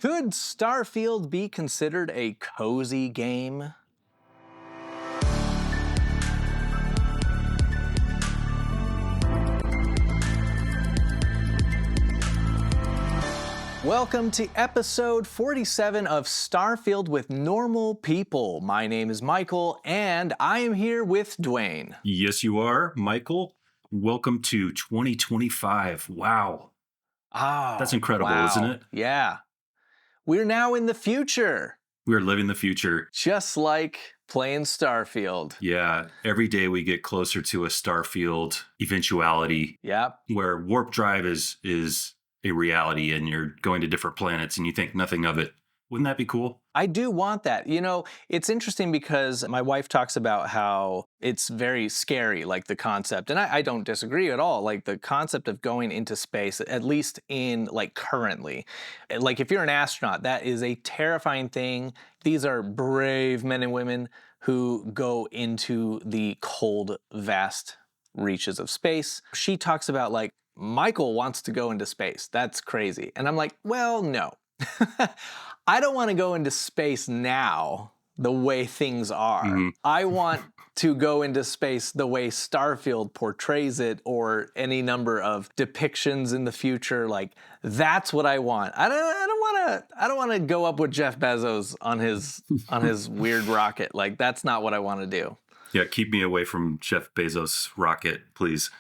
Could Starfield be considered a cozy game? Welcome to episode 47 of Starfield with Normal People. My name is Michael, and I am here with Duane. Yes, you are, Michael. Welcome to 2025. Wow. That's incredible, wow. isn't it? Yeah. We're now in the future. We're living the future. Just like playing Starfield. Yeah. Every day we get closer to a Starfield eventuality. Yep. Where warp drive is a reality and you're going to different planets and you think nothing of it. Wouldn't that be cool? I do want that. You know, it's interesting because my wife talks about how it's very scary, like the concept. And I don't disagree at all. Like the concept of going into space, at least in like currently, like if you're an astronaut, that is a terrifying thing. These are brave men and women who go into the cold, vast reaches of space. She talks about like, Michael wants to go into space. That's crazy. And I'm like, well, no. I don't want to go into space now the way things are. Mm-hmm. I want to go into space the way Starfield portrays it, or any number of depictions in the future. Like that's what I want. I don't want to go up with Jeff Bezos on his weird rocket. Like that's not what I want to do. Yeah, keep me away from Jeff Bezos' rocket, please.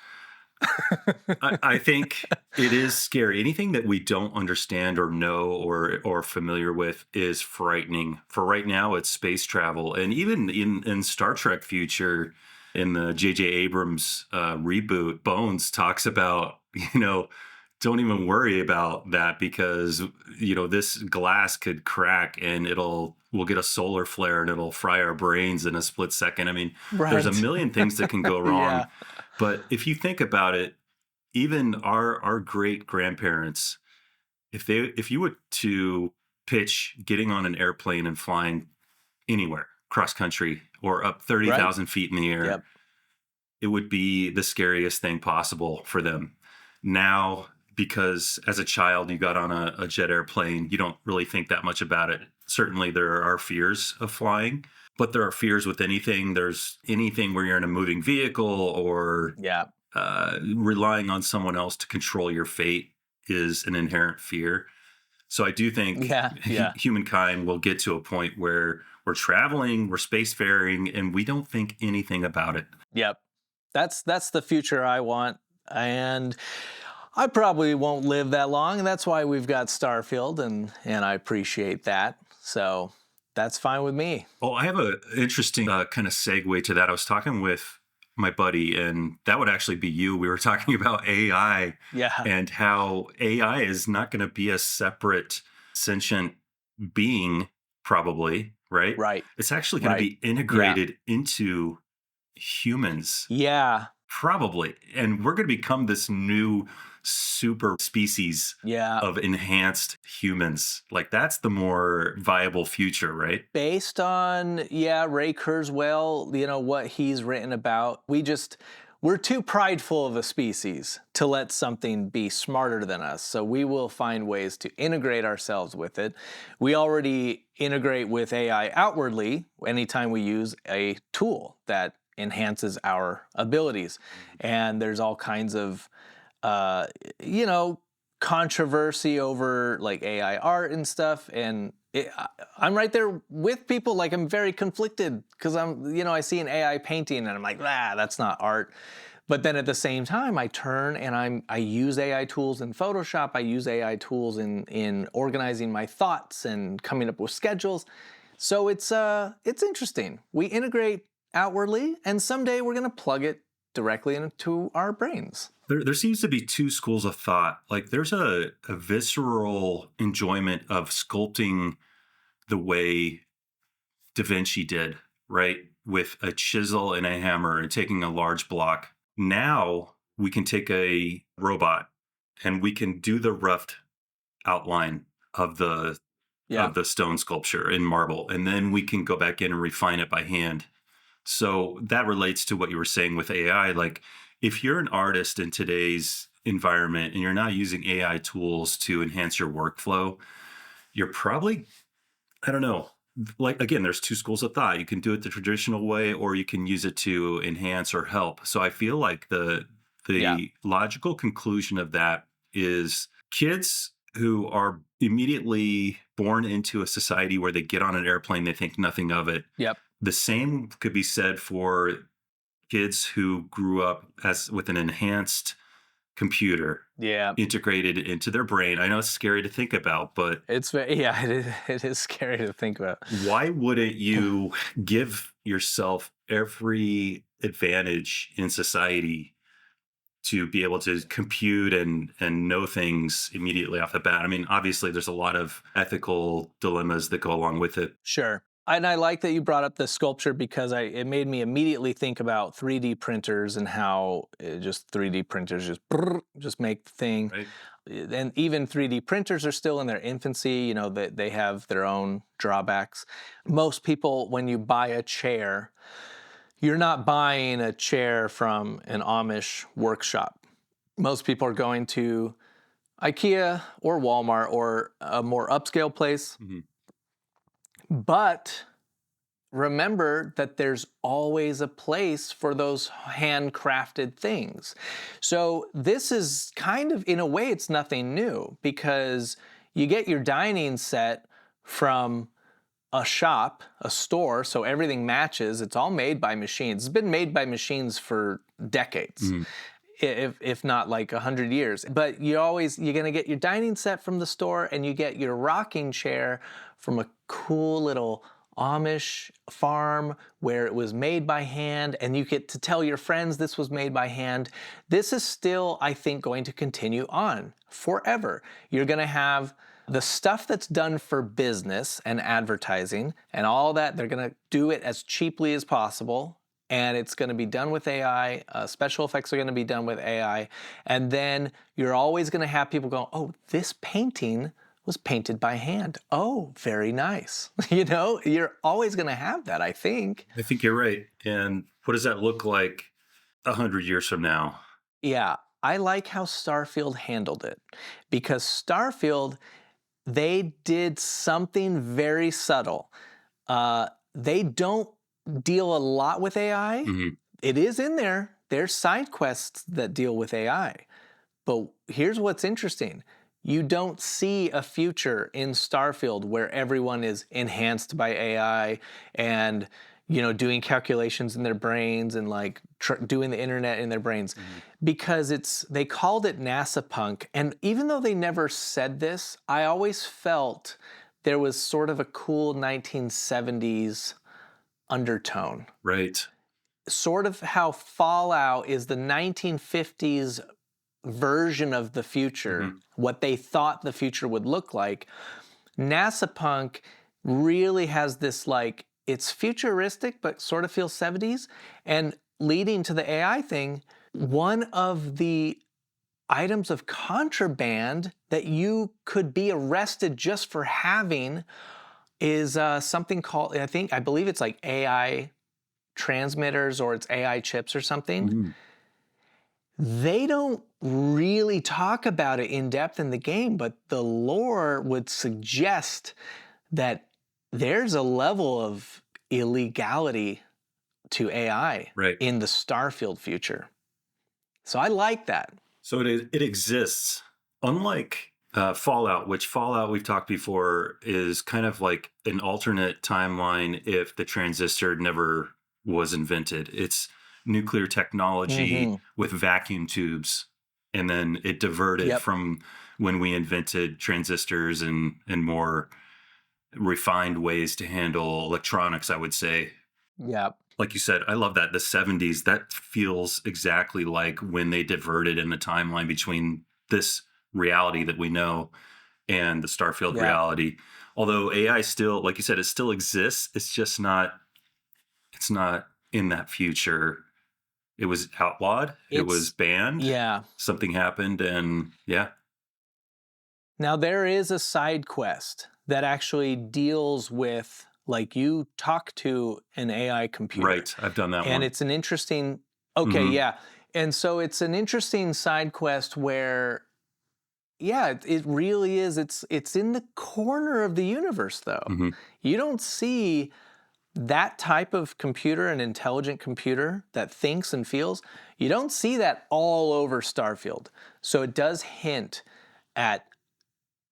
I think it is scary. Anything that we don't understand or know or familiar with is frightening. For right now, it's space travel. And even in Star Trek future, in the J.J. Abrams reboot, Bones talks about, don't even worry about that because, this glass could crack and we'll get a solar flare and it'll fry our brains in a split second. I mean, right. There's a million things that can go wrong. Yeah. But if you think about it, even our great grandparents, if you were to pitch getting on an airplane and flying anywhere, cross country or up 30,000 feet in the air, yep. It would be the scariest thing possible for them. Now, because as a child you got on a jet airplane, you don't really think that much about it. Certainly there are fears of flying. But there are fears with anything. There's anything where you're in a moving vehicle or relying on someone else to control your fate is an inherent fear. So I do think humankind will get to a point where we're traveling, we're spacefaring, and we don't think anything about it. Yep. That's the future I want. And I probably won't live that long. And that's why we've got Starfield, and I appreciate that. So that's fine with me. Well, I have an interesting kind of segue to that. I was talking with my buddy, and that would actually be you. We were talking about AI and how AI is not going to be a separate sentient being, probably, right? Right. It's actually going to be integrated into humans. Yeah. Probably. And we're going to become this new super species of enhanced humans. Like that's the more viable future, right? Based on, Ray Kurzweil, what he's written about, we're too prideful of a species to let something be smarter than us. So we will find ways to integrate ourselves with it. We already integrate with AI outwardly anytime we use a tool that enhances our abilities. And there's all kinds of controversy over like AI art and stuff. And I'm right there with people. Like I'm very conflicted because I see an AI painting and I'm like, that's not art. But then at the same time, I turn and I use AI tools in Photoshop. I use AI tools in organizing my thoughts and coming up with schedules. So it's interesting. We integrate outwardly, and someday we're going to plug it directly into our brains. There seems to be two schools of thought. Like there's a visceral enjoyment of sculpting the way Da Vinci did, right? With a chisel and a hammer and taking a large block. Now we can take a robot and we can do the rough outline of the stone sculpture in marble. And then we can go back in and refine it by hand. So that relates to what you were saying with AI. Like if you're an artist in today's environment and you're not using AI tools to enhance your workflow, you're probably, I don't know. Like again, there's two schools of thought. You can do it the traditional way, or you can use it to enhance or help. So I feel like Yeah. the logical conclusion of that is kids who are immediately born into a society where they get on an airplane, they think nothing of it. Yep. The same could be said for kids who grew up as with an enhanced computer Yeah. integrated into their brain. I know it's scary to think about, but Yeah, it is scary to think about. why wouldn't you give yourself every advantage in society to be able to compute and know things immediately off the bat? I mean, obviously there's a lot of ethical dilemmas that go along with it. Sure. And I like that you brought up the sculpture because it made me immediately think about 3D printers and how just 3D printers just make the thing. Right. And even 3D printers are still in their infancy. You know, they have their own drawbacks. Most people, when you buy a chair, you're not buying a chair from an Amish workshop. Most people are going to IKEA or Walmart or a more upscale place. Mhm. But remember that there's always a place for those handcrafted things. So this is kind of, in a way, it's nothing new because you get your dining set from a shop, a store, so everything matches. It's all made by machines. It's been made by machines for decades, Mhm. if not like 100 years. But you're gonna get your dining set from the store, and you get your rocking chair from a cool little Amish farm where it was made by hand, and you get to tell your friends this was made by hand. This is still, I think, going to continue on forever. You're gonna have the stuff that's done for business and advertising and all that, they're going to do it as cheaply as possible. And it's going to be done with AI. Special effects are going to be done with AI. And then you're always going to have people go, oh, this painting was painted by hand. Oh, very nice. You know, you're always going to have that, I think. I think you're right. And what does that look like 100 years from now? Yeah, I like how Starfield handled it because Starfield, they did something very subtle. They don't deal a lot with AI. Mhm. It is in there. There's side quests that deal with AI. But here's what's interesting. You don't see a future in Starfield where everyone is enhanced by AI and doing calculations in their brains and like doing the internet in their brains Mhm. because they called it NASA punk, and even though they never said this, I always felt there was sort of a cool 1970s undertone, Right. sort of how Fallout is the 1950s version of the future, Mhm. what they thought the future would look like. NASA punk really has this like, it's futuristic, but sort of feels 70s. And leading to the AI thing, one of the items of contraband that you could be arrested just for having is something called, I believe it's like AI transmitters or it's AI chips or something. Mhm. They don't really talk about it in depth in the game, but the lore would suggest that there's a level of illegality to AI Right. in the Starfield future. So I like that. So it exists. Unlike Fallout, which Fallout we've talked before is kind of like an alternate timeline if the transistor never was invented. It's nuclear technology Hmm. with vacuum tubes, and then it diverted Yep. from when we invented transistors and more refined ways to handle electronics, I would say. Yep. Like you said, I love that. The 70s, that feels exactly like when they diverted in the timeline between this reality that we know and the Starfield Yep. reality. Although AI still, like you said, it still exists. It's not in that future. It was outlawed, it was It's, banned, yeah. something happened, and yeah, Now there is a side quest that actually deals with, like, you talk to an AI computer, right. I've done that and one. it's an interesting, okay, Hmm. yeah. And so it's an interesting side quest where Yeah, it really is. It's in the corner of the universe, though. Hmm. You don't see that type of computer, an intelligent computer that thinks and feels. You don't see that all over Starfield. So it does hint at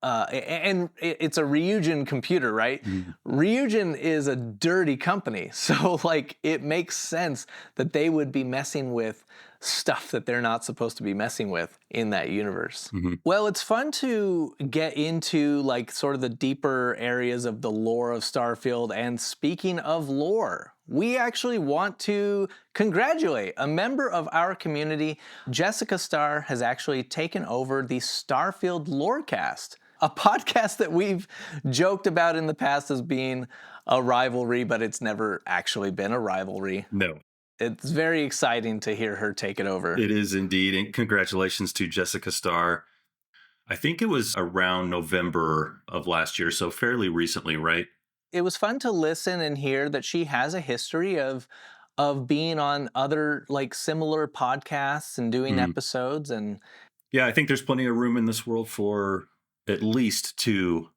and it's a Ryujin computer, right? Hmm. Ryujin is a dirty company, so like it makes sense that they would be messing with stuff that they're not supposed to be messing with in that universe. Hmm. Well, it's fun to get into like sort of the deeper areas of the lore of Starfield. And speaking of lore, we actually want to congratulate a member of our community. Jessica Starr has actually taken over the Starfield Lorecast, a podcast that we've joked about in the past as being a rivalry, but it's never actually been a rivalry. No, It's very exciting to hear her take it over. it is indeed. And congratulations to Jessica Starr. I think it was around November of last year, so fairly recently, right? It was fun to listen and hear that she has a history of being on other like similar podcasts and doing Mm. episodes. And Yeah, I think there's plenty of room in this world for at least two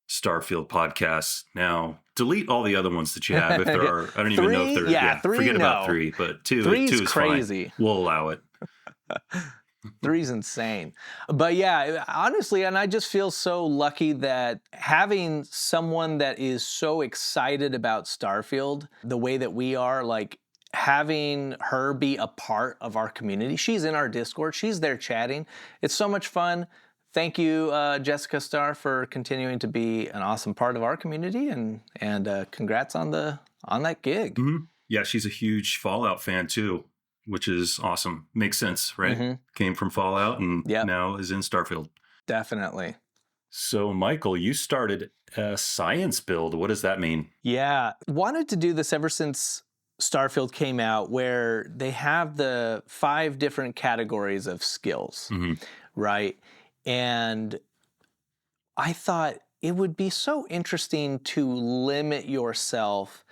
Starfield podcasts. Now, delete all the other ones that you have if there are. I don't even know if three, there. yeah, Yeah, three, forget about no. three, but two Three's is fine. crazy. We'll allow it. Three's insane. But yeah, honestly, and I just feel so lucky that having someone that is so excited about Starfield the way that we are, like having her be a part of our community. She's in our Discord, she's there chatting. It's so much fun. Thank you, Jessica Starr, for continuing to be an awesome part of our community, and congrats on that gig. Hmm. Yeah, she's a huge Fallout fan too, which is awesome. Makes sense, right? Mm-hmm. Came from Fallout and Yep, now is in Starfield. definitely. So, Michael, you started a science build. What does that mean? Yeah, wanted to do this ever since Starfield came out, where they have the 5 different categories of skills, Hmm. right? And I thought it would be so interesting to limit yourself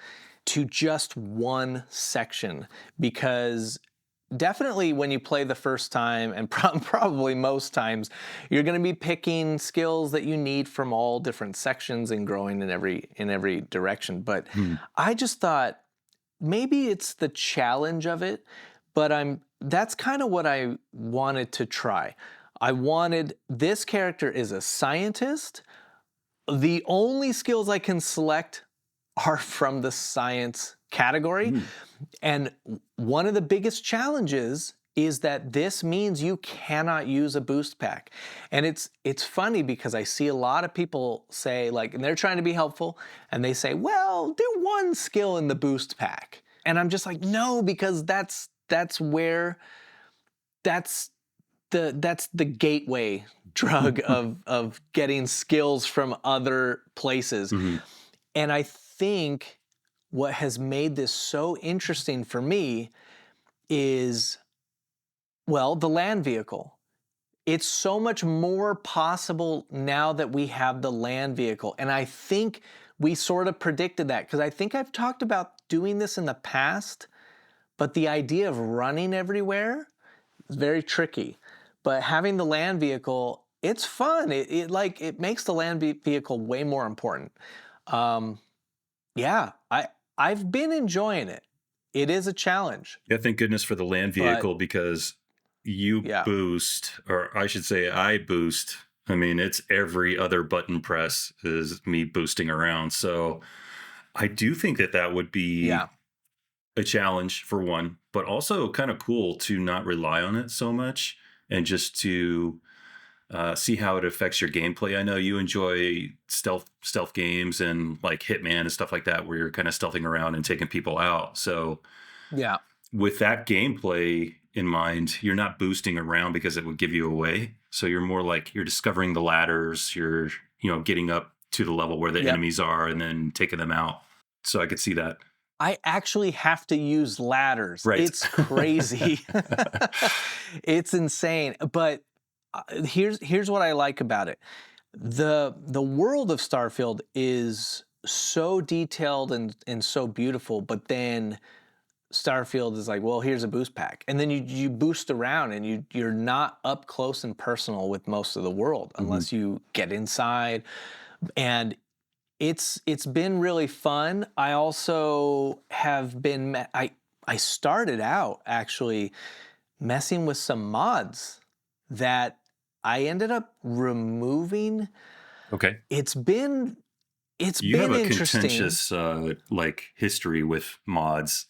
to just one section, because definitely when you play the first time, and probably most times, you're going to be picking skills that you need from all different sections and growing in every direction. But Hmm. I just thought maybe it's the challenge of it, but that's kind of what I wanted to try. I wanted this character is a scientist. The only skills I can select are from the science category. Hmm. And one of the biggest challenges is that this means you cannot use a boost pack. And it's funny because I see a lot of people say like, and they're trying to be helpful, and they say, well, do one skill in the boost pack. And I'm just like, no, because that's where that's the gateway drug of getting skills from other places. Hmm. And I think what has made this so interesting for me is, well, the land vehicle. It's so much more possible now that we have the land vehicle. And I think we sort of predicted that, because I think I've talked about doing this in the past, but the idea of running everywhere is very tricky. But having the land vehicle, it's fun. It makes the land vehicle way more important. Um, yeah, I've been enjoying it. It is a challenge, Yeah, thank goodness for the land but vehicle because you yeah, boost, or I should say, I boost. I mean, it's every other button press is me boosting around. So I do think that that would be yeah, a challenge for one, but also kind of cool to not rely on it so much and just to see how it affects your gameplay. I know you enjoy stealth games and like Hitman and stuff like that, where you're kind of stealthing around and taking people out. So yeah, with that gameplay in mind, you're not boosting around because it would give you away. So you're more like you're discovering the ladders, you're, getting up to the level where the yep. enemies are and then taking them out. So I could see that. I actually have to use ladders. Right. It's crazy. It's insane. But here's what I like about it. The world of Starfield is so detailed and so beautiful, but then Starfield is like, well, here's a boost pack, and then you boost around, and you're not up close and personal with most of the world Mhm. unless you get inside, and it's been really fun. I also have been I started out actually messing with some mods that I ended up removing. Okay. It's been it's You have been a interesting. contentious like history with mods,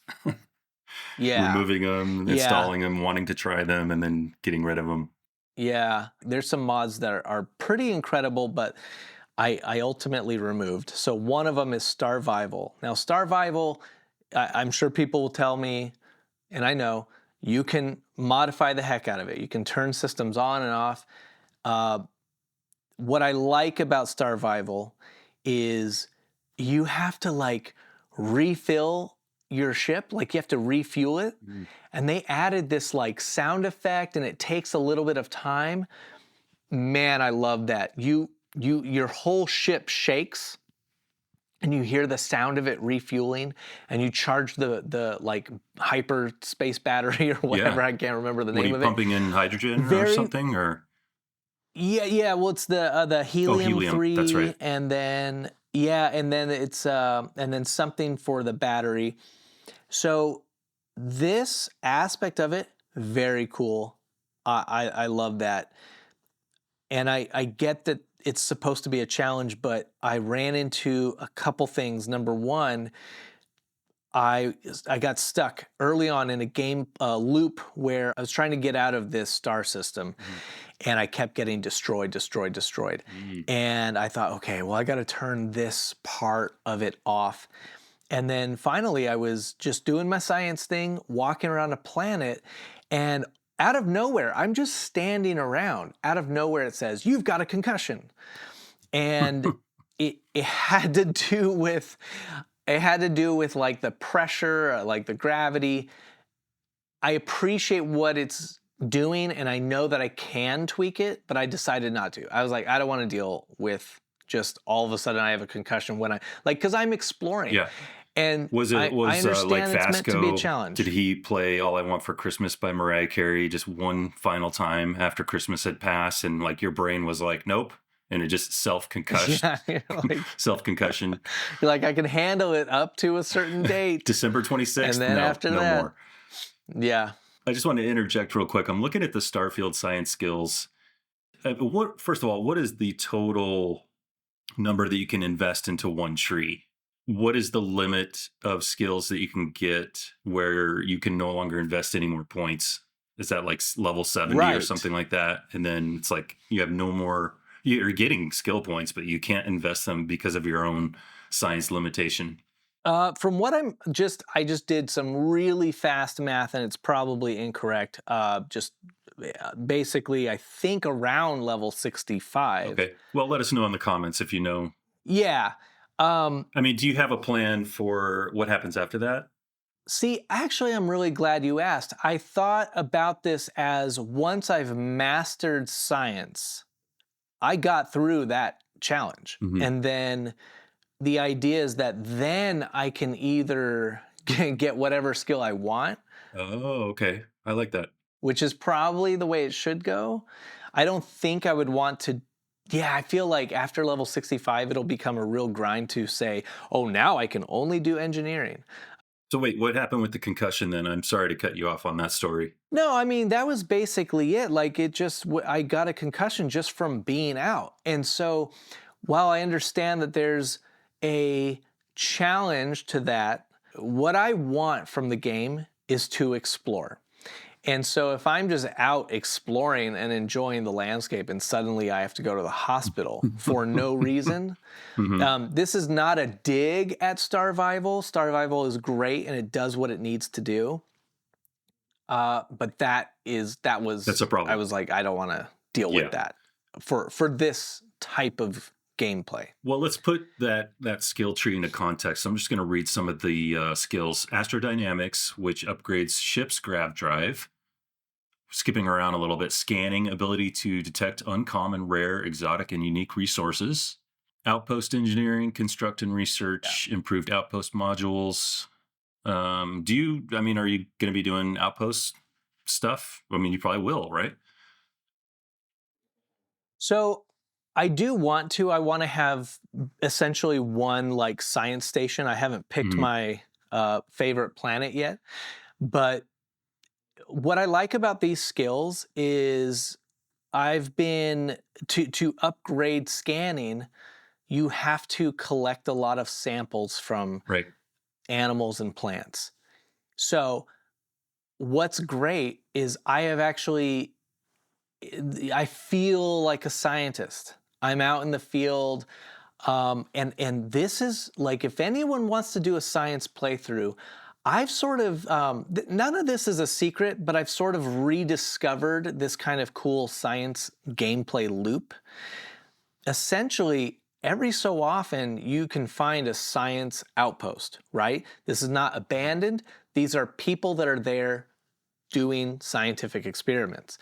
Yeah. removing them, Yeah. installing them, wanting to try them, and then getting rid of them. Yeah. There's some mods that are pretty incredible, but I ultimately removed. So one of them is Starvival. Now, Starvival, I'm sure people will tell me, and I know, you can modify the heck out of it. You can turn systems on and off. Uh, what I like about Starvival is you have to like refill your ship, like you have to refuel it. Mm. And they added this like sound effect, and it takes a little bit of time. Man, I love that. Your whole ship shakes, and you hear the sound of it refueling, and you charge the like hyperspace battery or whatever. Yeah. I can't remember the What are name you of it. pumping in hydrogen or Very something? Or yeah. Well, it's the oh, helium helium. That's right. 3, and then yeah, and then it's and then something for the battery. So this aspect of it, very cool. I love that. And I get that it's supposed to be a challenge, but I ran into a couple things. Number one, I I got stuck early on in a game loop where I was trying to get out of this star system, Mhm. and I kept getting destroyed, destroyed, destroyed. Mm. And I thought, okay, well, I got to turn this part of it off. And then finally, I was just doing my science thing, walking around a planet, and out of nowhere, I'm just standing around. Out of nowhere, it says, "You've got a concussion." And it had to do with like the pressure, like the gravity. I appreciate what it's doing, and I know that I can tweak it, but I decided not to. I was like, I don't want to deal with just all of a sudden I have a concussion when I like, because I'm exploring, Yeah. and Was it I was like understand it's meant to be a Vasco? Did challenge. he play "All I Want for Christmas" by Mariah Carey just one final time after Christmas had passed, and like your brain was like, "Nope," and it just self concussed, Yeah, self concussion. you're like, I can handle it up to a certain date, December and 26th. then No, after no that, more. yeah. I just want to interject real quick. I'm looking at the Starfield science skills. What first of all, what is the total number that you can invest into one tree? What is the limit of skills that you can get where you can no longer invest any more points? Is that like level 70 or Right. something like that? And then it's like you have no more, you're getting skill points, but you can't invest them because of your own science limitation. From what I just did some really fast math, and it's probably incorrect. Just basically, I think around level 65. Okay. Well, let us know in the comments if you know. Yeah. Um, I mean, do you have a plan for what happens after that? See, actually, I'm really glad you asked. I thought about this as once I've mastered science, I got through that challenge. Hmm. And then the idea is that then I can either get whatever skill I want, Oh, okay. I like that. which is probably the way it should go. I don't think I would want to. Yeah, I feel like after level 65, it'll become a real grind to say, oh, now I can only do engineering. So wait, what happened with the concussion then? I'm sorry to cut you off on that story. No, I mean, that was basically it. Like, it just, I got a concussion just from being out. And so, while I understand that there's a challenge to that, what I want from the game is to explore. And so, if I'm just out exploring and enjoying the landscape, and suddenly I have to go to the hospital for no reason, Hmm. this is not a dig at Starvival. Starvival is great and it does what it needs to do. But that That's a was I problem. was like, I don't want to deal with Yeah. that for this type of gameplay. Well, let's put that skill tree into context. I'm just going to read some of the skills. Astrodynamics, which upgrades ship's grav drive. Skipping around a little bit, scanning, ability to detect uncommon, rare, exotic, and unique resources. Outpost engineering, construct and Yeah. research, improved outpost modules. Do you? I mean, are you going to be doing outpost stuff? I mean, you probably will, right? So I do want to. I want to have essentially one like science station. I haven't picked Hmm. my favorite planet yet, but what I like about these skills is I've been to upgrade scanning. You have to collect a lot of samples from Right. animals and plants. So what's great is I feel like a scientist. I'm out in the field. And this is like, if anyone wants to do a science playthrough, I've sort of, none of this is a secret, but I've sort of rediscovered this kind of cool science gameplay loop. Essentially, every so often you can find a science outpost, right? This is not abandoned. These are people that are there doing scientific experiments.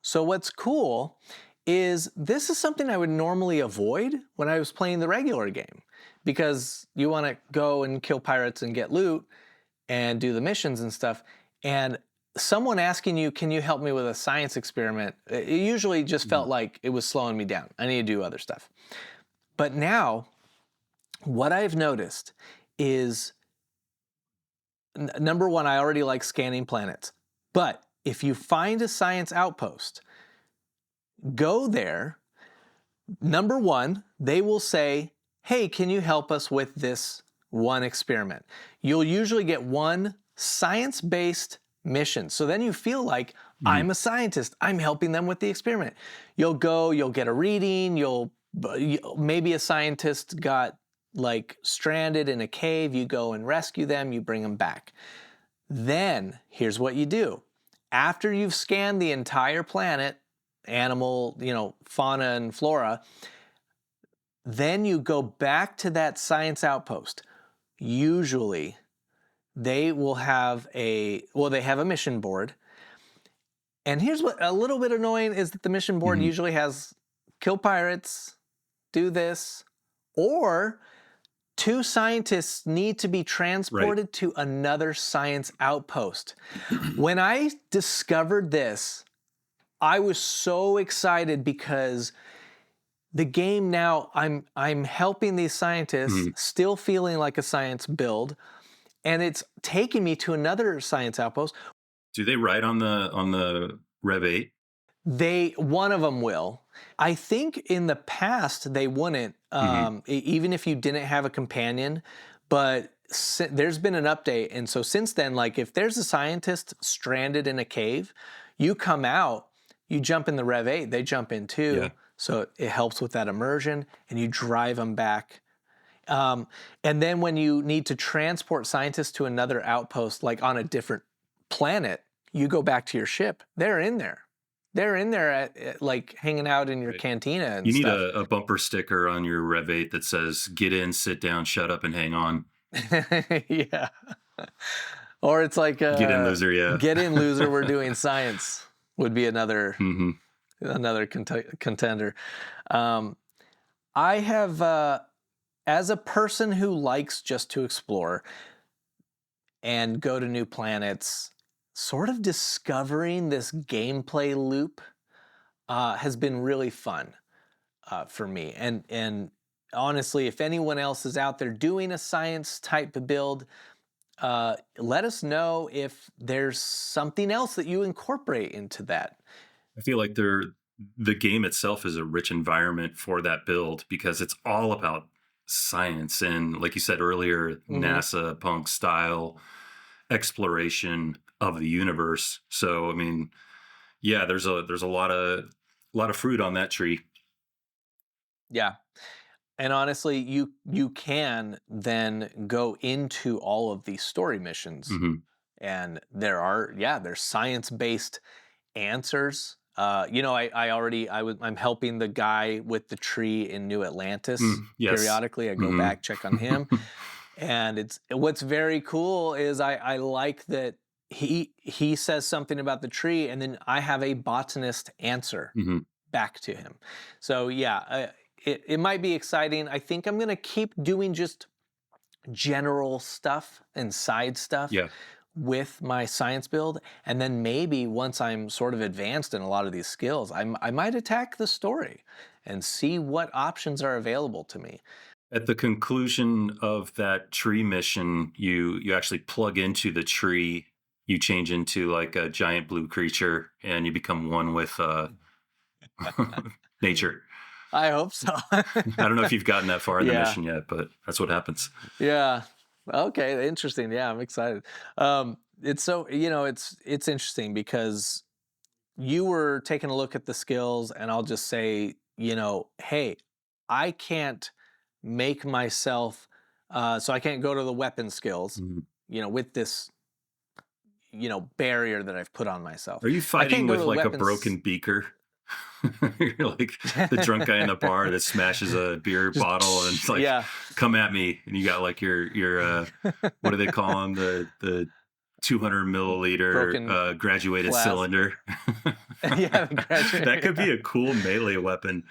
So what's cool is this is something I would normally avoid when I was playing the regular game because you want to go and kill pirates and get loot and do the missions and stuff. And someone asking you, can you help me with a science experiment? It usually just felt Mhm. like it was slowing me down. I need to do other stuff. But now, what I've noticed is number one, I already like scanning planets. But if you find a science outpost, go there. Number one, they will say, hey, can you help us with this one experiment? You'll usually get one science based mission. So then you feel like I'm Mhm. a scientist, I'm helping them with the experiment. You'll go, you'll get a reading, maybe a scientist got like stranded in a cave, you go and rescue them, you bring them back. Then here's what you do. After you've scanned the entire planet, animal, fauna and flora, then you go back to that science outpost. Usually they have a mission board. And here's what a little bit annoying is that the mission board Mhm. usually has kill pirates, do this, or two scientists need to be Right. transported to another science outpost. When I discovered this, I was so excited because the game now I'm helping these scientists Mhm. still feeling like a science build, and it's taking me to another science outpost. Do they ride on the Rev 8? They one of them will. I think in the past they wouldn't, Mhm. even if you didn't have a companion. But there's been an update, and so since then, like if there's a scientist stranded in a cave, you come out, you jump in the Rev 8, they jump in Yeah. too. So it helps with that immersion, and you drive them back. Um, and then when you need to transport scientists to another outpost, like on a different planet, you go back to your ship. They're in there. They're in there like hanging out in your Right. cantina You and need stuff. a bumper sticker on your Rev 8 that says, "Get in, sit down, shut up, and hang on." Yeah. Or it's like Get in, loser. Yeah. get in loser, we're doing science would be Mhm. another contender. Um, I have as a person who likes just to explore, and go to new planets, sort of discovering this gameplay loop has been really fun for me. And honestly, if anyone else is out there doing a science type build, let us know if there's something else that you incorporate into that. I feel like the game itself is a rich environment for that build because it's all about science and, like you said earlier, Hmm. NASA punk style exploration of the universe. So, I mean, yeah, there's a lot of fruit on that tree. Yeah. And honestly, you can then go into all of these story missions, Hmm. and there's science based answers. I'm helping the guy with the tree in New Atlantis. Yes. Periodically, I go Hmm. back, check on him, and it's what's very cool is I like that he says something about the tree, and then I have a botanist answer Hmm. back to him. So yeah, it might be exciting. I think I'm gonna keep doing just general stuff and side stuff Yeah. with my science build. And then maybe once I'm sort of advanced in a lot of these skills, I might attack the story and see what options are available to me. At the conclusion of that tree mission, you actually plug into the tree. You change into like a giant blue creature, and you become one with nature. I hope so. I don't know if you've gotten that far in the Yeah. mission yet, but that's what happens. Yeah. Okay, interesting. Yeah, I'm excited. It's so, it's interesting because you were taking a look at the skills, and I'll just say, hey, I can't make myself, so I can't go to the weapon skills, Mhm. with this, barrier that I've put on myself. Are you I can't fighting go to with the like a weapons. broken beaker? You're like the drunk guy in the bar that smashes a beer bottle and it's like, Yeah, come at me. And you got like your what do they call them? The 200 milliliter broken graduated plasma. cylinder. Yeah, the That graduate. could be Yeah. a cool melee weapon.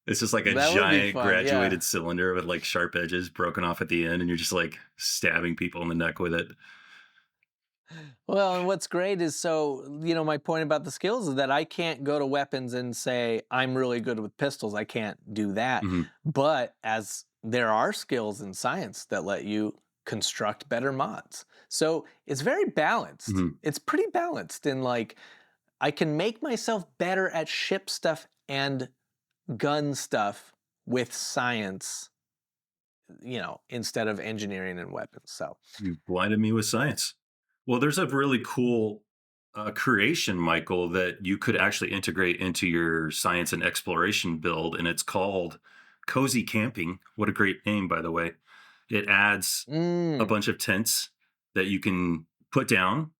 It's just like a That would be giant fun. Yeah. graduated cylinder with like sharp edges broken off at the end, and you're just like stabbing people in the neck with it. Well, and what's great is, so, my point about the skills is that I can't go to weapons and say, I'm really good with pistols. I can't do that. Mhm, But as there are skills in science that let you construct better mods. So it's very balanced. mhm. It's pretty balanced in, like, I can make myself better at ship stuff and gun stuff with science, instead of engineering and weapons. So You blinded me with science. Well, there's a really cool creation, Michael, that you could actually integrate into your science and exploration build, and it's called Cozy Camping. What a great name, by the way. It adds a mm, bunch of tents that you can put down,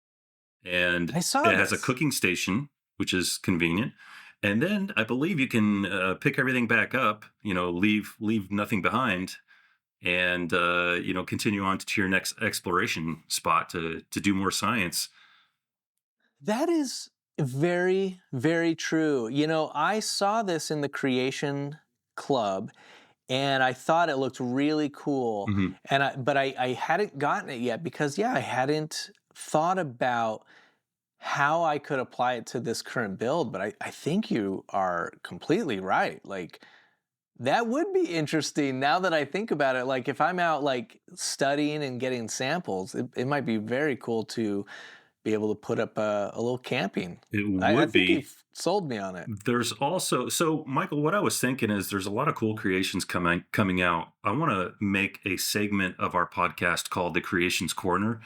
and I saw it has a this. cooking station, which is convenient. And then I believe you can pick everything back up, leave nothing behind, and continue on to your next exploration spot to do more science. That is very, very true. I saw this in the Creation Club, and I thought it looked really cool. Mhm. But I hadn't gotten it yet because, yeah, I hadn't thought about how I could apply it to this current build. But I think you are completely right. Like, that would be interesting now that I think about it. Like, if I'm out, like, studying and getting samples, it might be very cool to be able to put up a little camping. It I would think be. you've sold me on it. There's also, so Michael, what I was thinking is there's a lot of cool creations coming out. I want to make a segment of our podcast called the Creations Corner,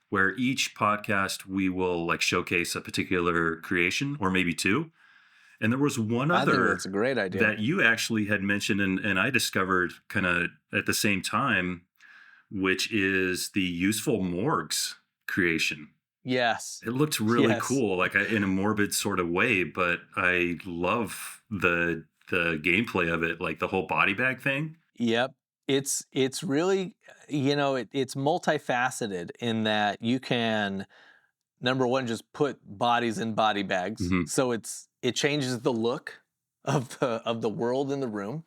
where each podcast we will like showcase a particular creation or maybe two. And there was one I think that's other a great idea. that you actually had mentioned, and I discovered kind of at the same time, which is the useful morgues creation. Yes. It looked really Yes. cool, like in a morbid sort of way, but I love the gameplay of it, like the whole body bag thing. Yep. It's really, it's multifaceted in that you can, number one, just put bodies in body bags. Hmm. So it changes the look of the world in the room.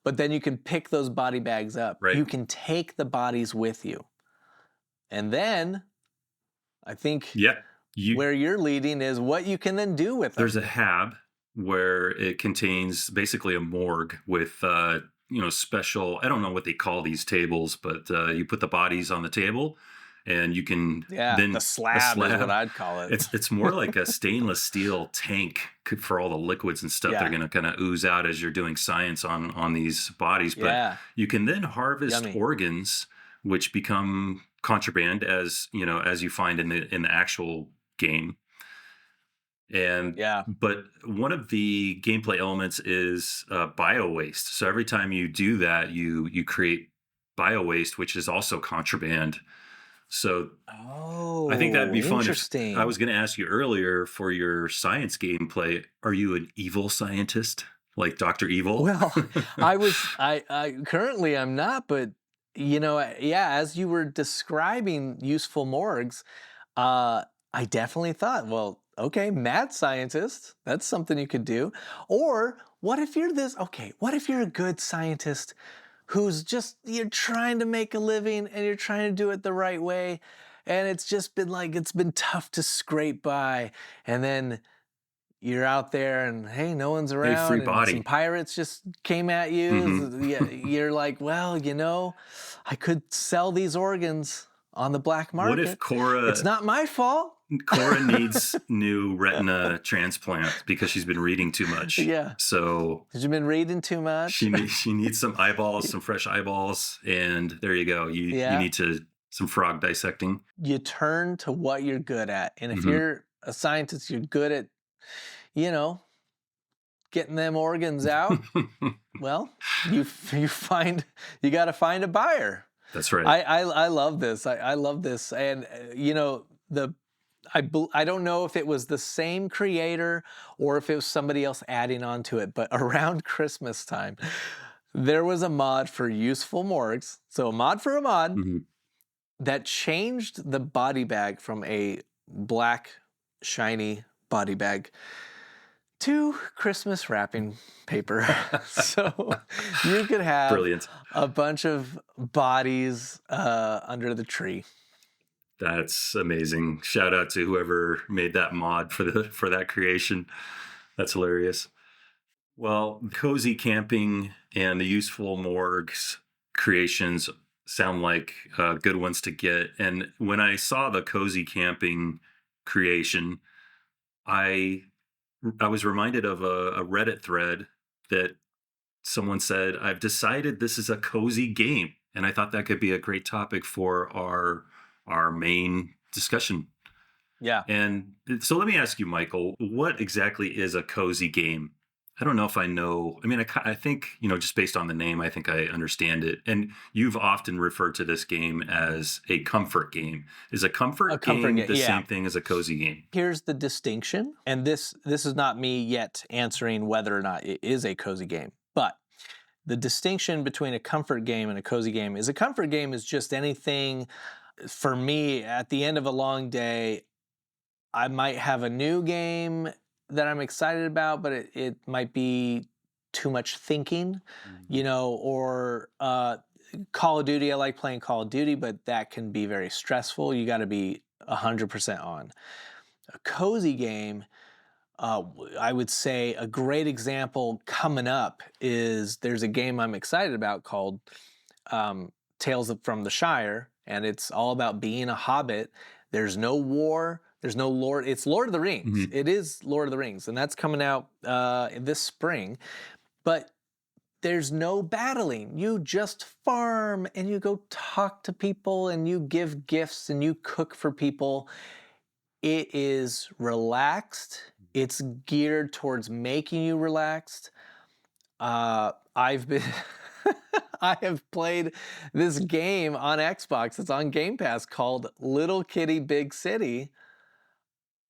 But then you can pick those body bags up. Right? You can take the bodies with you. And then I think Yeah. You where you're leading is what you can then do with There's them. a hab where it contains basically a morgue with special. I don't know what they call these tables, but you put the bodies on the table, and you can Yeah, the then a slab is what slab. I'd call it. It's more like a stainless steel tank for all the liquids and stuff that are Yeah, going to kind of ooze out as you're doing science on these bodies. But yeah, you can then harvest yummy. organs, which become contraband as you find in the actual game. And Yeah. but one of the gameplay elements is bio waste. So every time you do that, you create bio waste, which is also contraband. So I think that'd Oh, be fun. If I was interesting. going to ask you earlier for your science gameplay, are you an evil scientist like Doctor Evil? Well, I currently I'm not, but yeah, as you were describing useful morgues, uh, I definitely thought, well, okay, mad scientist, that's something you could do. Or what if you're this, okay, what if you're a good scientist who's just, you're trying to make a living and you're trying to do it the right way. And it's just been like, it's been tough to scrape by. And then you're out there and hey, no one's Hey, free around and some body. pirates just came at you. Hmm. Yeah, you're like, well, I could sell these organs on the black What if market. It's Cora not my fault. Cora needs new retina transplant because she's been reading too much. Yeah. So Have you been reading too much? she needs some eyeballs, some fresh eyeballs, and there you go. You Yeah. need to some frog dissecting. You turn to what you're good at. And if Hmm. you're a scientist, you're good at, you know, getting them organs out. Well, you find, you got to find a buyer. That's right. I love this. I love this. And I don't know if it was the same creator or if it was somebody else adding on to it, but around Christmas time, there was a mod for useful morgues. So a mod for a mod Hmm. that changed the body bag from a black shiny body bag to Christmas wrapping paper. So you could have Brilliant. a bunch of bodies under the tree. That's amazing. Shout out to whoever made that mod for that creation. That's hilarious. Well, cozy camping and the useful morgues creations sound like good ones to get. And when I saw the cozy camping creation, I I was reminded of a Reddit thread that someone said, "I've decided this is a cozy game," and I thought that could be a great topic for our main discussion. Yeah. And so let me ask you, Michael, what exactly is a cozy game? I don't know if I know. I mean, I think, just based on the name, I think I understand it. And you've often referred to this game as a comfort game. Is a A comfort comfort game game. the Yeah. same thing as a cozy game? Here's the distinction, and this is not me yet answering whether or not it is a cozy game, but the distinction between a comfort game and a cozy game is a comfort game is just anything for me at the end of a long day. I might have a new game that I'm excited about, but it might be too much thinking, Mhm. or Call of Duty. I like playing Call of Duty, but that can be very stressful. You got to be 100% on. A cozy game, I would say a great example coming up is there's a game I'm excited about called from the Shire, and it's all about being a hobbit. There's no war. There's no Lord. It's Lord of the Rings. Mhm. It is Lord of the Rings, and that's coming out this spring. But there's no battling. You just farm and you go talk to people and you give gifts and you cook for people. It is relaxed. It's geared towards making you relaxed. I've been I have played this game on Xbox. It's on Game Pass called Little Kitty Big City.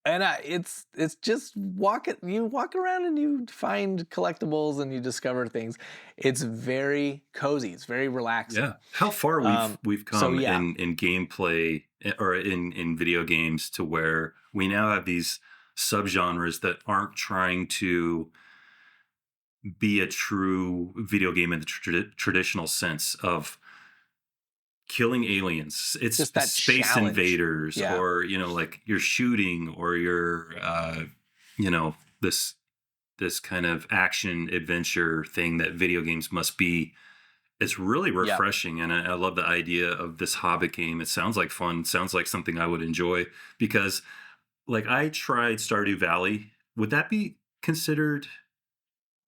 And it's just you walk around and you find collectibles and you discover things. It's very cozy. It's very relaxing. Yeah. How far we've So come yeah, in gameplay or in video games to where we now have these subgenres that aren't trying to be a true video game in the traditional sense of killing aliens. It's just that space challenge. invaders, Yeah. or like you're shooting, or you're this kind of action adventure thing that video games must be. It's really Yeah. refreshing, and I love the idea of this Hobbit game. It sounds like fun. Sounds like something I would enjoy because, like, I tried Stardew Valley. Would that be considered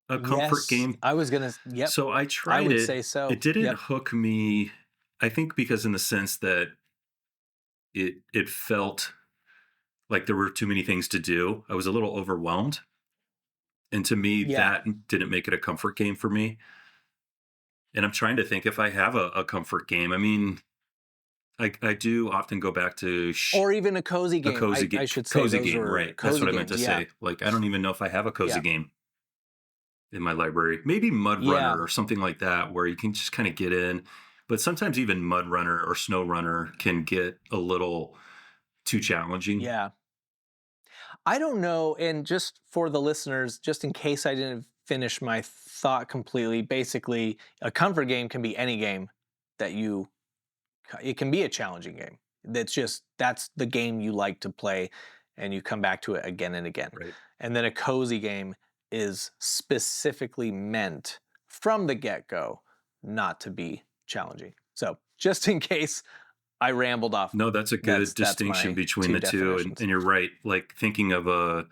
a comfort Yes. game? Yep. So I I tried would it. say It so. didn't Yep. hook me. I think because in the sense that it felt like there were too many things to do. I was a little overwhelmed, and to me, Yeah. that didn't make it a comfort game for me. And I'm trying to think if I have a comfort game. I mean, I do often go back to Or even a cozy a game. I should say cozy those game, were right? That's cozy what I meant to games. Yeah. say. Like, I don't even know if I have a cozy Yeah. game in my library. Maybe Mud Yeah. Runner or something like that, where you can just kind of get in. But sometimes even Mud Runner or Snow Runner can get a little too challenging. Yeah. I don't know, and just for the listeners, just in case I didn't finish my thought completely. Basically, a comfort game can be any game that you it can be a challenging game. That's the game you like to play and you come back to it again and again. Right. And then a cozy game is specifically meant from the get-go not to be challenging. So, just in case I rambled off, No, that's a good that's distinction my between two the two. definitions. And you're right. Like thinking of a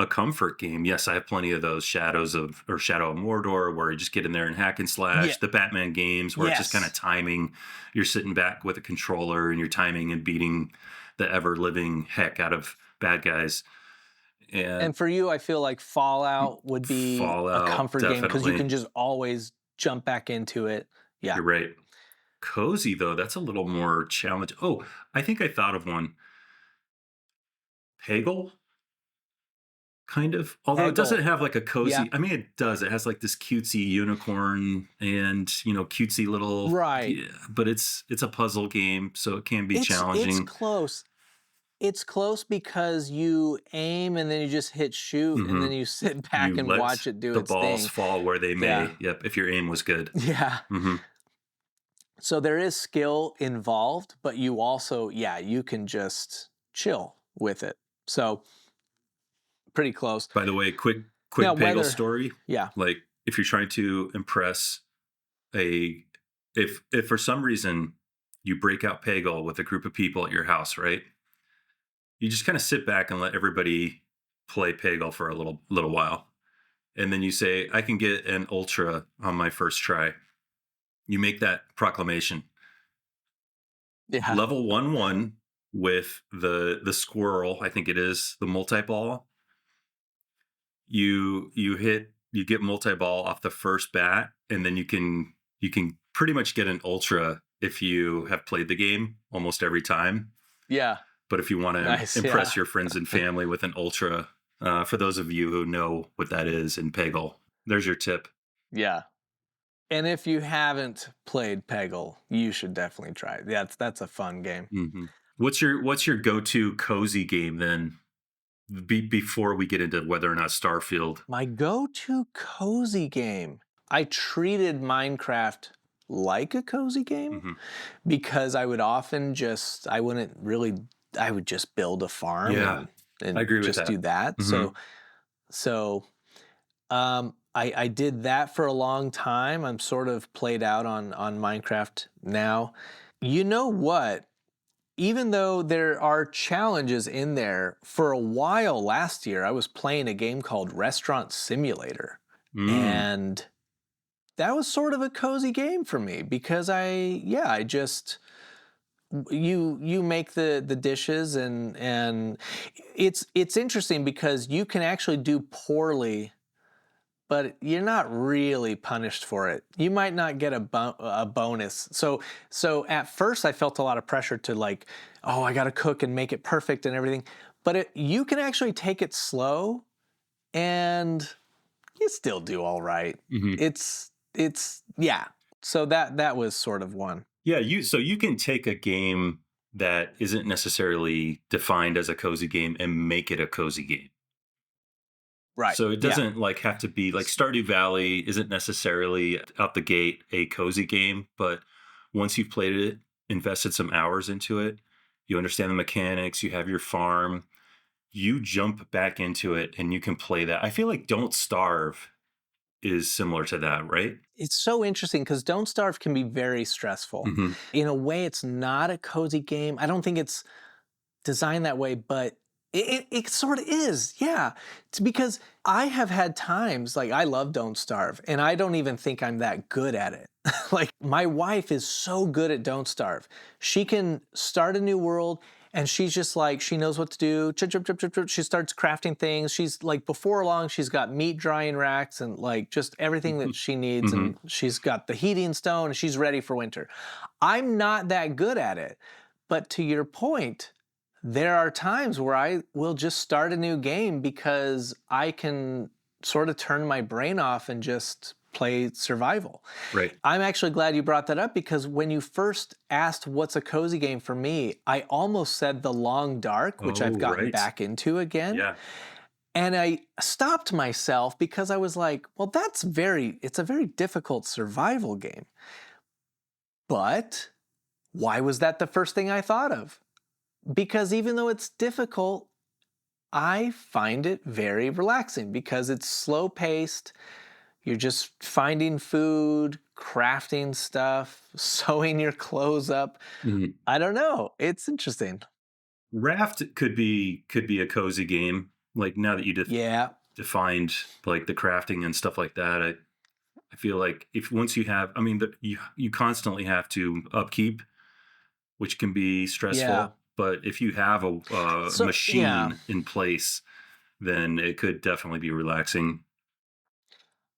comfort game. Yes, I have plenty of those Shadow of Mordor where you just get in there and hack and Yeah. slash. The Batman games where it's just kind of Yes. timing. You're sitting back with a controller and you're timing and beating the ever living heck out of bad guys. And And for you, I feel like Fallout would be a Fallout, comfort game because you definitely. can just always jump back into it. Yeah. You're right. Cozy though, that's a little more challenge. Oh, I think I thought of one. Peggle, kind of. Although it doesn't Peggle. have like a Yeah. cozy. I mean, it does. It has like this cutesy unicorn and cutesy little. Right. Yeah, but it's a puzzle game, so it can be It's challenging. close. It's close because you aim and then you just hit shoot and Hmm. then you sit back You and let watch it do the its balls thing. fall where they Yeah. may. Yep, if your aim was good. Yeah. Hmm. So there is skill involved, but you also, yeah, you can just chill with it. So pretty close. By the way, Now, quick Peggle whether, story. yeah, Like if you're trying to impress a if for some reason you break out Peggle with a group of people at your house, right? You just kind of sit back and let everybody play Peggle for a little while. And then you say, I can get an ultra on my first try. You make that proclamation. yeah, Level 1 with the squirrel, I think it is, the multi-ball. You get multi-ball off the first bat, and then you can pretty much get an ultra if you have played the game almost every time. yeah, But if you want to nice, yeah, impress your friends and family with an ultra, for those of you who know what that is in Peggle, there's your tip. yeah. And if you haven't played Peggle, you should definitely try it. That's a fun game. Hmm. What's your go-to cozy game then? Before we get into whether or not Starfield. My go-to cozy game. I treated Minecraft like a cozy game Hmm. because I would often just I wouldn't really I would just build a farm Yeah, I and agree with just that. do that. Hmm. So I did that for a long time. I'm sort of played out on Minecraft now. You know what? Even though there are challenges in there, for a while last year, I was playing a game called Restaurant Simulator. Mm. And that was sort of a cozy game for me because I just you make the dishes and it's interesting because you can actually do poorly but you're not really punished for it. You might not get a bonus. So at first I felt a lot of pressure to like, oh, I got to cook and make it perfect and everything. But you can actually take it slow and you still do all right. Hmm. It's yeah. So that was sort of one. Yeah, you can take a game that isn't necessarily defined as a cozy game and make it a cozy game. Right. So it Yeah. doesn't like have to be like Stardew Valley isn't necessarily out the gate a cozy game, but once you've played it, invested some hours into it, you understand the mechanics, you have your farm, you jump back into it and you can play that. I feel like Don't Starve is similar to that, right? It's so interesting because Don't Starve can be very stressful. Hmm. In a way, it's not a cozy game. I don't think it's designed that way, but it sort of is. Yeah. It's because I have had times like I love Don't Starve and I don't even think I'm that good at it. Like my wife is so good at Don't Starve. She can start a new world and she's just like, she knows what to do. Chip, chip, chip, chip, chip. She starts crafting things. She's like, before long, she's got meat drying racks and like just everything that she needs. Hmm. And she's got the heating stone and she's ready for winter. I'm not that good at it. But to your point, there are times where I will just start a new game because I can sort of turn my brain off and just play survival. Right. I'm actually glad you brought that up because when you first asked what's a cozy game for me, I almost said The Long Dark, which I've Oh, gotten right. back into again. Yeah. And I stopped myself because I was like, well, it's a very difficult survival game. But why was that the first thing I thought of? Because even though it's difficult, I find it very relaxing because it's slow paced. You're just finding food, crafting stuff, sewing your clothes up. Mhm. I don't know. It's interesting. Raft could be a cozy game. Like now that you Yeah. defined like the crafting and stuff like that, I feel like if once you have, I mean, you constantly have to upkeep, which can be Yeah. stressful. But if you have a So, yeah. machine in place, then it could definitely be relaxing.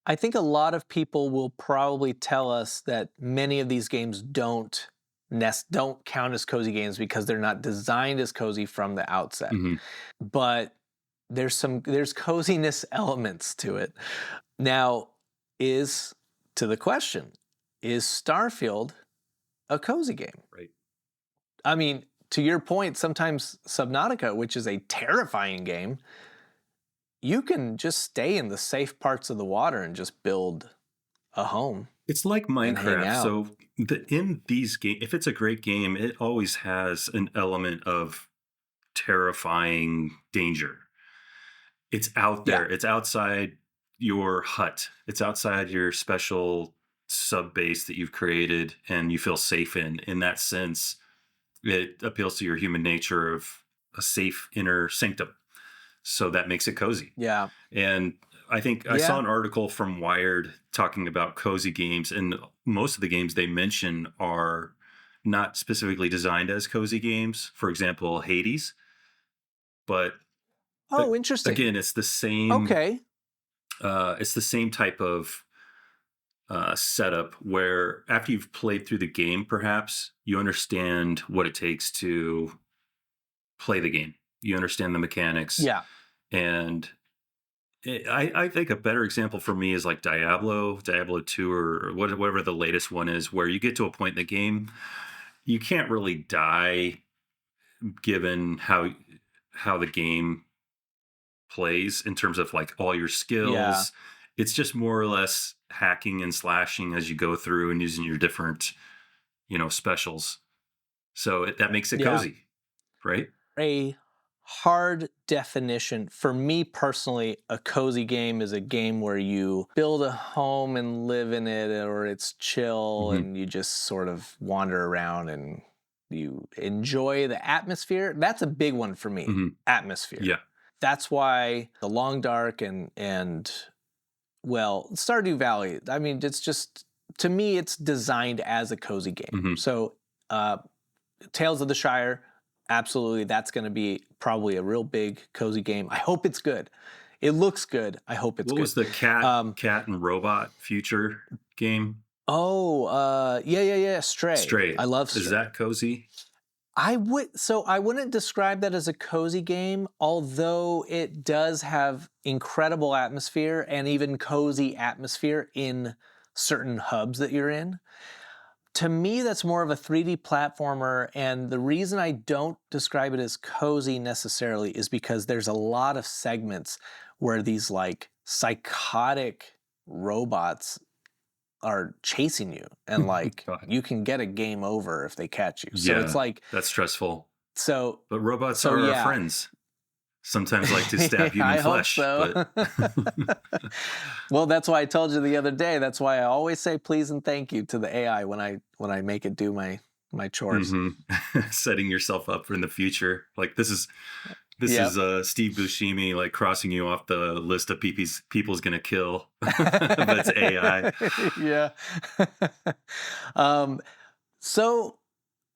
I think a lot of people will probably tell us that many of these games don't count as cozy games because they're not designed as cozy from the outset. Hmm. But there's coziness elements to it. Now, is to the question, is Starfield a cozy game? Right. I mean, to your point, sometimes Subnautica, which is a terrifying game, you can just stay in the safe parts of the water and just build a home It's like and hang Minecraft. out. So in these games, if it's a great game, it always has an element of terrifying danger. It's out Yeah. there. It's outside your hut. It's outside your special sub base that you've created and you feel safe in. In that sense, it appeals to your human nature of a safe inner sanctum. So that makes it cozy. Yeah. And I think I saw Yeah. an article from Wired talking about cozy games, and most of the games they mention are not specifically designed as cozy games. For example, Hades, but uh, Oh, interesting. again, Okay. it's the same type of setup where after you've played through the game, perhaps you understand what it takes to play the game. You understand the mechanics, Yeah. and I think a better example for me is like Diablo 2, or whatever the latest one is, where you get to a point in the game, you can't really die given how the game plays in terms of like all your Yeah. skills. It's just more or less hacking and slashing as you go through and using your different, specials. So that makes it Yeah. cozy, right? A hard definition for me personally, a cozy game is a game where you build a home and live in it, or it's chill Hmm. and you just sort of wander around and you enjoy the atmosphere. That's a big one for me. Hmm. Atmosphere. Yeah. That's why the Long Dark and well, Stardew Valley. I mean, it's just to me, it's designed as a cozy game. Hmm. So, uh, Tales of the Shire, absolutely, that's going to be probably a real big cozy game. I hope it's good. It looks good. I hope it's What was good. the Um, cat and robot future game? yeah, yeah, yeah. Stray. Stray. I love Is Stray. that cozy? I wouldn't describe that as a cozy game, although it does have incredible atmosphere and even cozy atmosphere in certain hubs that you're in. To me, that's more of a 3D platformer, and the reason I don't describe it as cozy necessarily is because there's a lot of segments where these like psychotic robots are chasing you and like God. you can get a game over if they catch you. So it's Yeah, like that's stressful. so But robots so are our yeah. friends. Sometimes like to stab human I hope flesh, so. but Well, that's why I told you the other day. That's why I always say please and thank you to the AI when I make it do my chores. hmm setting yourself up for in the future. Like this is Yep. Steve Buscemi like crossing you off the list of people's gonna kill, but it's AI. Yeah. um, so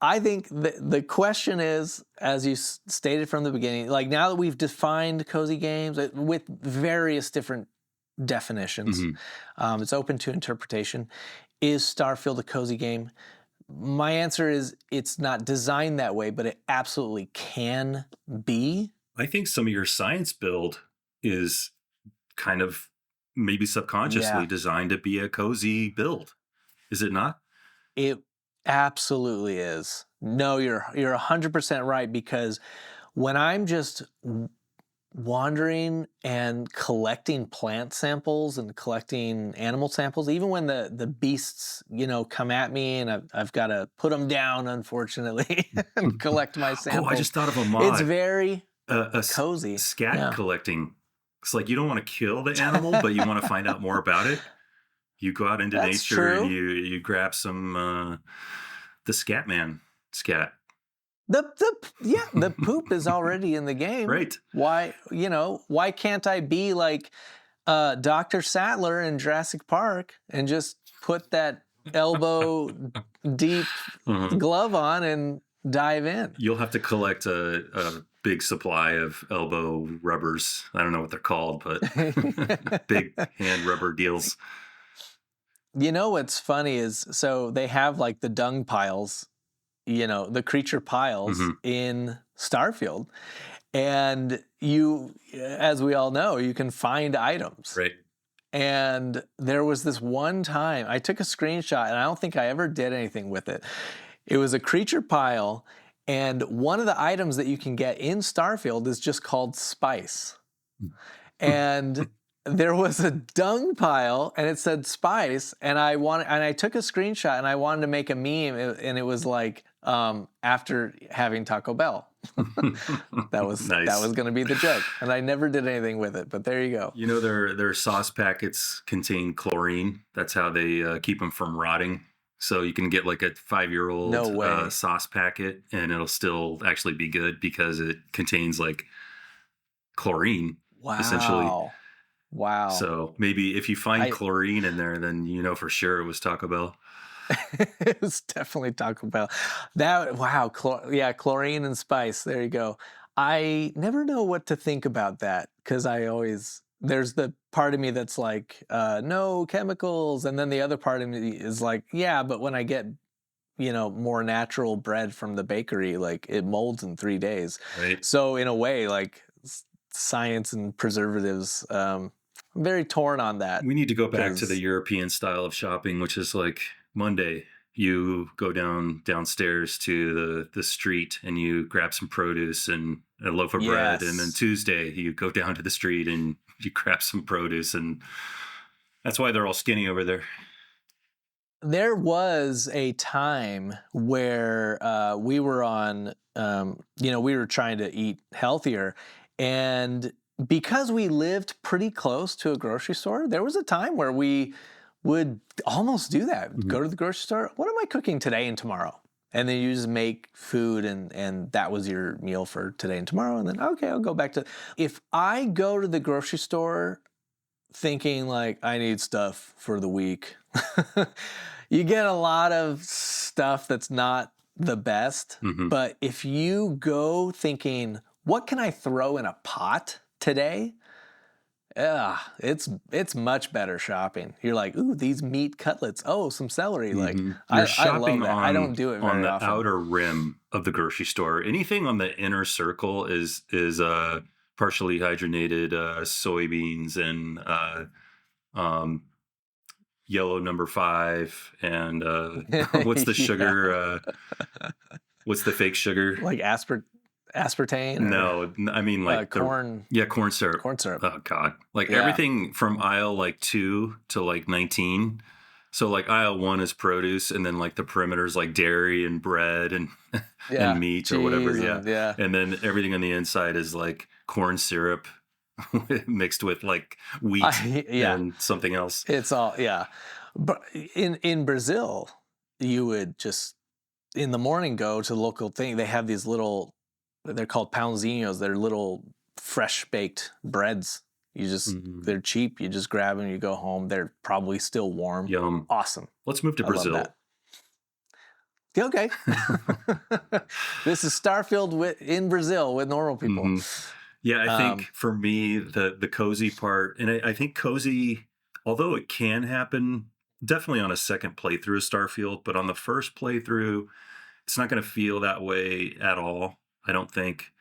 I think the question is, as you stated from the beginning, like now that we've defined cozy games with various different definitions, Hmm. it's open to interpretation. Is Starfield a cozy game? My answer is it's not designed that way, but it absolutely can be. I think some of your science build is kind of maybe subconsciously Yeah, designed to be a cozy build. Is it not? it absolutely is. No, you're 100% right because when I'm just wandering and collecting plant samples and collecting animal samples, even when the beasts, come at me and I've got to put them down, unfortunately, and collect my Oh, I samples. just thought of a It's mod, very cozy. scat Yeah. collecting. It's like you don't want to kill the animal, but you want to find out more about it. You go out into That's nature and true. you grab some the scat man scat. The poop is already in the game. Right. Why can't I be like Dr. Sattler in Jurassic Park and just put that elbow deep Mhm. glove on and dive in? You'll have to collect a big supply of elbow rubbers. I don't know what they're called, but big hand rubber deals. What's funny is, so they have like the dung piles, the creature piles Hmm. in Starfield. And as we all know, you can find items. Right. And there was this one time I took a screenshot and I don't think I ever did anything with it. It was a creature pile, and one of the items that you can get in Starfield is just called spice. And there was a dung pile and it said spice, and I took a screenshot and I wanted to make a meme, and it was like after having Taco Bell. That Nice. was going to be the joke, and I never did anything with it, but there you go. You know, their sauce packets contain chlorine. That's how they keep them from rotting. So you can get like a 5-year-old No way. sauce packet, and it'll still actually be good because it contains like chlorine, essentially. Wow. Wow. So maybe if you find I chlorine in there, then you know for sure it was Taco Bell. It was definitely Taco Bell. Wow, yeah, chlorine and spice. There you go. I never know what to think about that, because there's the part of me that's like, no chemicals, and then the other part of me is like, yeah, but when I get more natural bread from the bakery, like it molds in 3 days. Right. So in a way, like science and preservatives, I'm very torn on that We need to go back to the because European style of shopping, which is like Monday, you go downstairs to the street and you grab some produce and a loaf of bread, and then yes. Tuesday you go down to the street and you grab some produce, and that's why they're all skinny over there. There was a time where we were we were trying to eat healthier. And because we lived pretty close to a grocery store, there was a time where we would almost do that. Mhm. Go to the grocery store. What am I cooking today and tomorrow? And then you just make food, and that was your meal for today and tomorrow. And then, okay, I'll go back to. If I go to the grocery store thinking like I need stuff for the week, you get a lot of stuff that's not the best. Mhm. But if you go thinking, what can I throw in a pot today? Yeah, it's much better shopping. You're like, ooh, these meat cutlets. Oh, some celery. Like You're I love shopping that. I don't do it on very the often. outer rim of the grocery store. Anything on the inner circle is partially hydrogenated soybeans and um, yellow number 5 and what's the Yeah, sugar? What's the fake sugar? like aspartame or No, I mean like the corn yeah, corn syrup. corn syrup. Oh God, like Yeah. everything from aisle like 2 to like 19. So like aisle 1 is produce, and then like the perimeters like dairy and bread and and Yeah, meat or whatever. cheese Yeah, and yeah. and then everything on the inside is like corn syrup mixed with like wheat Yeah, and something else. it's all yeah. But in Brazil, you would just in the morning go to the local thing. They have these little, they're called pãozinhos. They're little fresh baked breads. Mm, They're cheap. You just grab them, you go home. They're probably still warm. yum. Awesome. Let's move to I love Brazil. that. Okay. This is Starfield in Brazil with normal people. Hmm. Yeah, I think Um, for me, the cozy part, and I think cozy, although it can happen definitely on a second playthrough of Starfield, but on the first playthrough, it's not going to feel that way at all. I don't think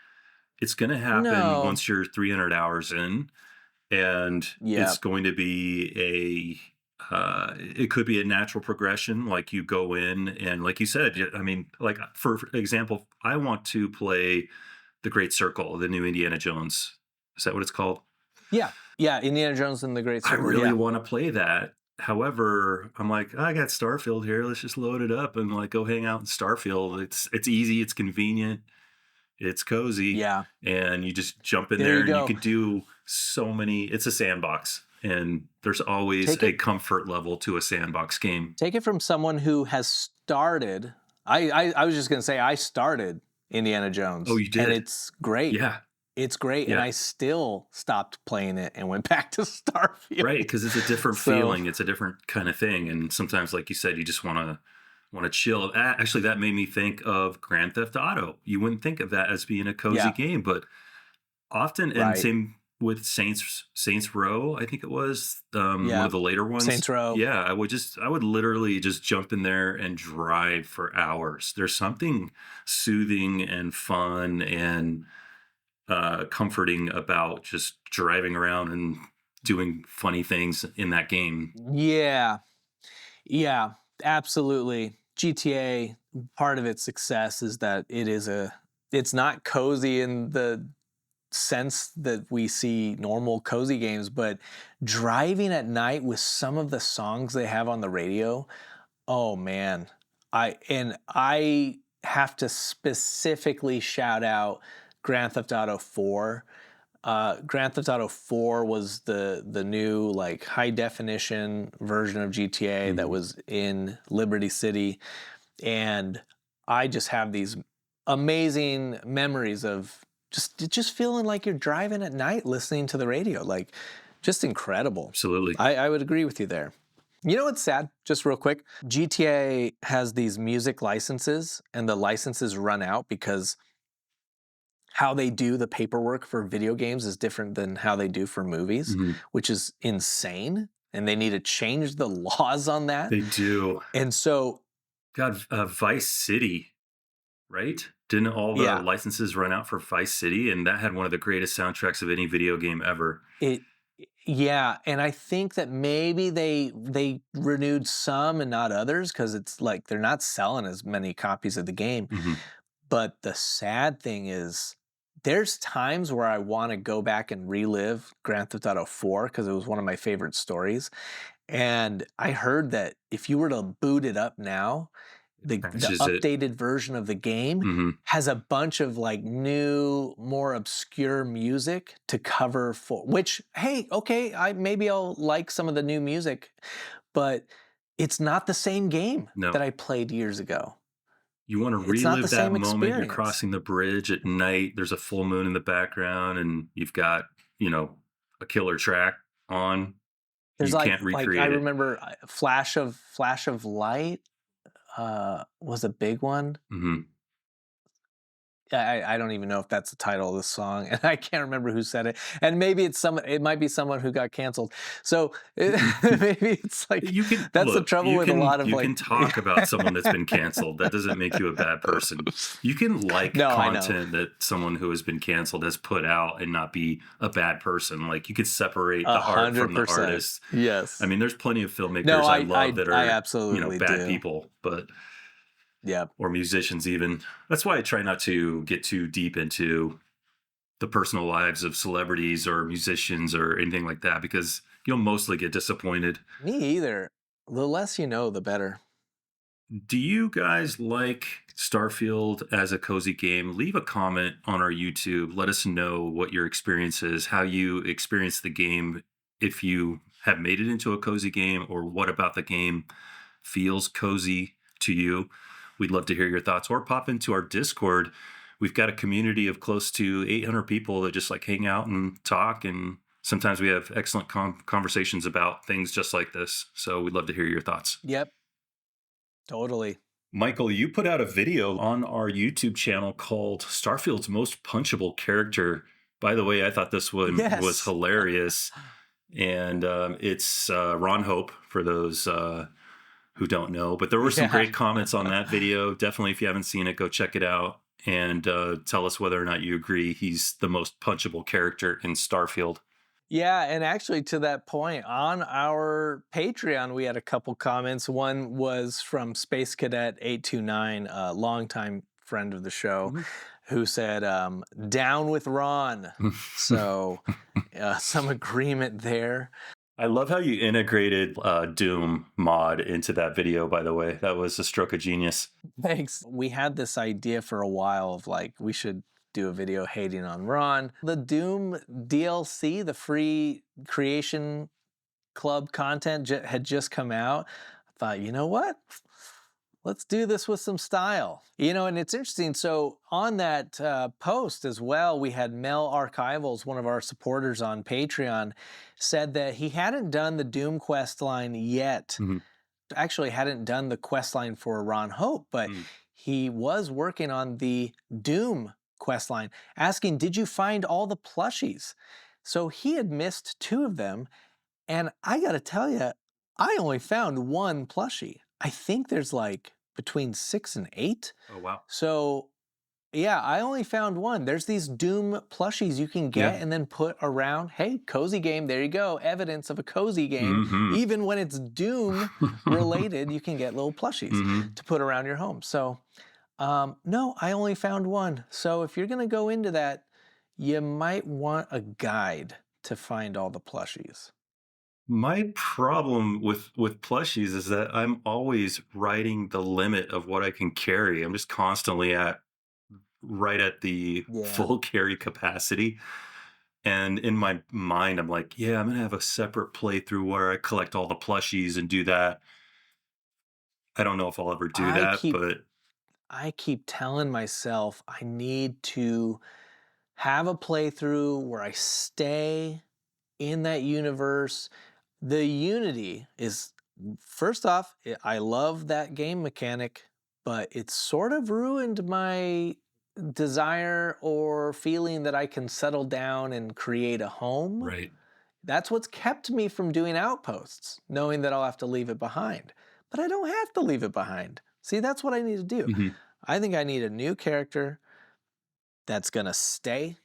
it's going to happen no. once you're 300 hours in, and Yeah. it's going to be it could be a natural progression. Like you go in, and like you said, I mean, like for example, I want to play the Great Circle, the new Indiana Jones Is that what it's called? Yeah, yeah, Indiana Jones and the Great I Circle, really yeah. want to play that. However, I'm like, I got Starfield here. Let's just load it up and like go hang out in Starfield. It's easy, it's convenient, it's cozy, Yeah, and you just jump in there there you and you go. can do so many. It's a sandbox, and there's always Take a it comfort level to a sandbox game. take it from someone who has started. I was just gonna say I started Indiana Oh, Jones, you and did? it's great. Yeah, It's great, and yeah. I still stopped playing it and went back to Right, Starfield. because it's a different So, feeling, it's a different kinda thing, and sometimes, like you said, you just wanna chill. Actually, that made me think of Grand Theft Auto. You wouldn't think of that as being a cozy yeah, game, but often, and right. same with Saints Row, I think it was, one Yeah. of the later ones. Saints Row. Yeah, I would literally just jump in there and drive for hours. There's something soothing and fun and comforting about just driving around and doing funny things in that game. Yeah. Yeah, absolutely. GTA, part of its success is that it's not cozy in the sense that we see normal cozy games, but driving at night with some of the songs they have on the radio, oh man. I have to specifically shout out Grand Theft Auto 4. Grand Theft Auto 4 was the new like high definition version of GTA that Mhm. was in Liberty City, and I just have these amazing memories of just feeling like you're driving at night listening to the radio, like just incredible. Absolutely. I would agree with you there. You know what's sad? Just real quick, GTA has these music licenses, and the licenses run out because how they do the paperwork for video games is different than how they do for movies, Mhm. which is insane. And they need to change the laws on that. They do. And so, God, Vice City, right? Didn't all the yeah, licenses run out for Vice City? And that had one of the greatest soundtracks of any video game ever. it, yeah. And I think that maybe they renewed some and not others because it's like they're not selling as many copies of the game. Mhm. But the sad thing is, there's times where I want to go back and relive Grand Theft Auto 4 because it was one of my favorite stories. And I heard that if you were to boot it up now, the Patches it. updated version of the game Mhm. has a bunch of like new, more obscure music to cover for which, hey, okay, I maybe I'll like some of the new music, but it's not the same game No. that I played years ago. You wanna It's not the relive that same moment, you're experience. crossing the bridge at night, there's a full moon in the background, and you've got, you know, a killer track on. There's You can't like I recreate it. remember Flash of Light was a big one. Mhm. I don't even know if that's the title of the song, and I can't remember who said it. And maybe it might be someone who got canceled. So maybe it's like You can that's the look, trouble with a lot of you like. can talk about someone that's been canceled. That doesn't make you a bad person. You can like No, I know. content that someone who has been canceled has put out and not be a bad person. Like you could separate A the art hundred from the percent. artist. I Yes. mean, there's plenty of No, filmmakers I love that I are, you know, absolutely bad do. people, but Yep. or musicians even. That's why I try not to get too deep into the personal lives of celebrities or musicians or anything like that because you'll mostly get disappointed. Me either. The less you know, the better. Do you guys like Starfield as a cozy game? Leave a comment on our YouTube. Let us know what your experience is, how you experience the game, if you have made it into a cozy game, or what about the game feels cozy to you. We'd love to hear your thoughts or pop into our Discord. We've got a community of close to 800 people that just like hang out and talk. And sometimes we have excellent conversations about things just like this. So we'd love to hear your thoughts. Yep. Totally. Michael, you put out a video on our YouTube channel called Starfield's Most Punchable Character. By the way, I thought this one was Yes. hilarious. And it's Ron Hope, for those who don't know. But there were some Yeah. great comments on that video. Definitely, if you haven't seen it, go check it out and tell us whether or not you agree he's the most punchable character in Starfield. Yeah, and actually to that point, on our Patreon, we had a couple comments. One was from Space Cadet 829, a longtime friend of the show, Mhm. who said, down with Ron. So some agreement there. I love how you integrated Doom mod into that video, by the way. That was a stroke of genius. Thanks. We had this idea for a while of like, we should do a video hating on Ron. The Doom DLC, the free creation club content had just come out. I thought, you know what? Let's do this with some style. And it's interesting. So on that post as well, we had Mel Archivals, one of our supporters on Patreon, said that he hadn't done the Doom quest line yet. Mhm. Actually hadn't done the quest line for Ron Hope, but Mm. he was working on the Doom quest line, asking, did you find all the plushies? So he had missed 2 of them. And I got to tell you, I only found 1 plushie. I think there's like between 6 and 8. Oh, wow. So yeah, I only found 1. There's these Doom plushies you can Yeah. get and then put around. Hey, cozy game, there you go. Evidence of a cozy game. Hmm. Even when it's Doom related, you can get little plushies Hmm. to put around your home. So no, I only found 1. So if you're going to go into that, you might want a guide to find all the plushies. My problem with plushies is that I'm always riding the limit of what I can carry. I'm just constantly at right at the Yeah. full carry capacity. And in my mind, I'm like, yeah, I'm gonna have a separate playthrough where I collect all the plushies and do that. I don't know if I'll ever do I that, keep but I keep telling myself I need to have a playthrough where I stay in that universe. The Unity is, first off, I love that game mechanic, but it's sort of ruined my desire or feeling that I can settle down and create a home. right. That's what's kept me from doing Outposts, knowing that I'll have to leave it behind. But I don't have to leave it behind. See, that's what I need to do. Hmm. I think I need a new character that's going to stay,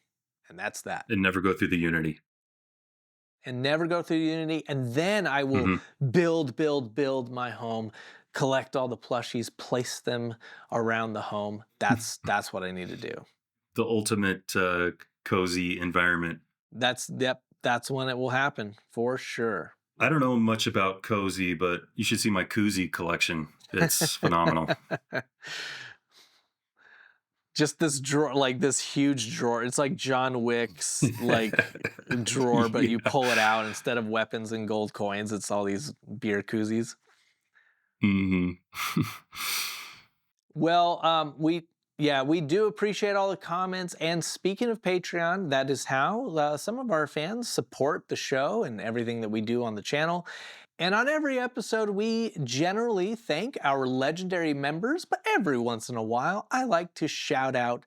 and that's that. And never go through the Unity. And never go through Unity. And then I will Hmm. build my home, collect all the plushies, place them around the home. That's what I need to do. The ultimate cozy environment. That's when it will happen for sure. I don't know much about cozy, but you should see my koozie collection. It's phenomenal. Just this drawer, like this huge drawer. It's like John Wick's like drawer, but you Yeah. pull it out instead of weapons and gold coins. It's all these beer koozies. Hmm. Well, we do appreciate all the comments. And speaking of Patreon, that is how some of our fans support the show and everything that we do on the channel. And on every episode, we generally thank our legendary members, but every once in a while, I like to shout out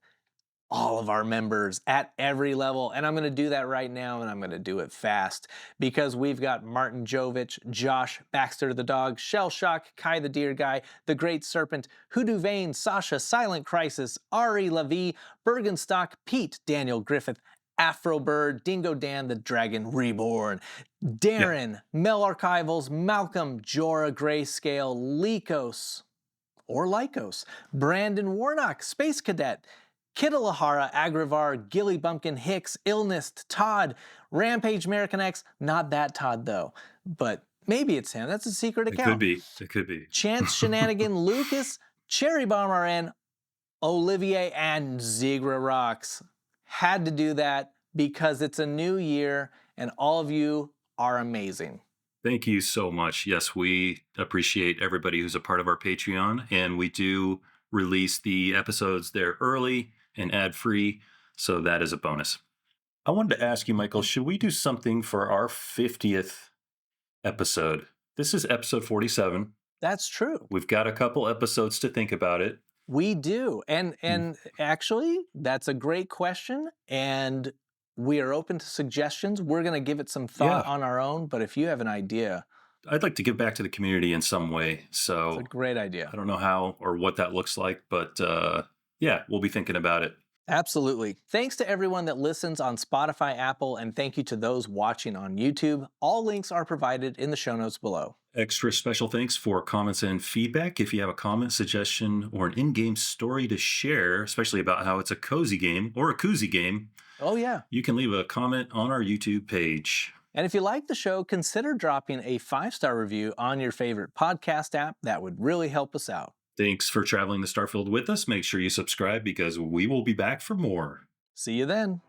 all of our members at every level. And I'm going to do that right now, and I'm going to do it fast because we've got Martin Jovich, Josh, Baxter the Dog, Shell Shock, Kai the Deer Guy, The Great Serpent, Hoodoo Vane, Sasha, Silent Crisis, Ari Levy, Bergenstock, Pete, Daniel Griffith, Afrobird, Dingo Dan the Dragon Reborn, Yeah. Darren, Mel Archivals, Malcolm, Jorah Grayscale, Lycos, or Lycos, Brandon Warnock, Space Cadet, Kittlehara, Agrivar, Gilly Bumpkin, Hicks, Illness, Todd, Rampage American X, not that Todd though, but maybe it's him. That's a secret It could account. be. It could be. Chance Shenanigan, Lucas, Cherry Bomb RN, Olivier, and Zigra Rocks. Had to do that because it's a new year and all of you are amazing. Thank you so much. Yes, we appreciate everybody who's a part of our Patreon, and we do release the episodes there early and ad free. So that is a bonus. I wanted to ask you, Michael, should we do something for our 50th episode? This is episode 47. That's true. We've got a couple episodes to think about it. We do. And actually, that's a great question. And we are open to suggestions. We're going to give it some thought Yeah. on our own. But if you have an idea, I'd like to give back to the community in some way. it's So a great idea. I don't know how or what that looks like, but yeah, we'll be thinking about it. Absolutely. Thanks to everyone that listens on Spotify, Apple, and thank you to those watching on YouTube. All links are provided in the show notes below. Extra special thanks for comments and feedback. If you have a comment, suggestion, or an in game story to share, especially about how it's a cozy game or a koozie game, Oh, yeah. you can leave a comment on our YouTube page. And if you like the show, consider dropping a 5-star review on your favorite podcast app. That would really help us out. Thanks for traveling the Starfield with us. Make sure you subscribe because we will be back for more. See you then.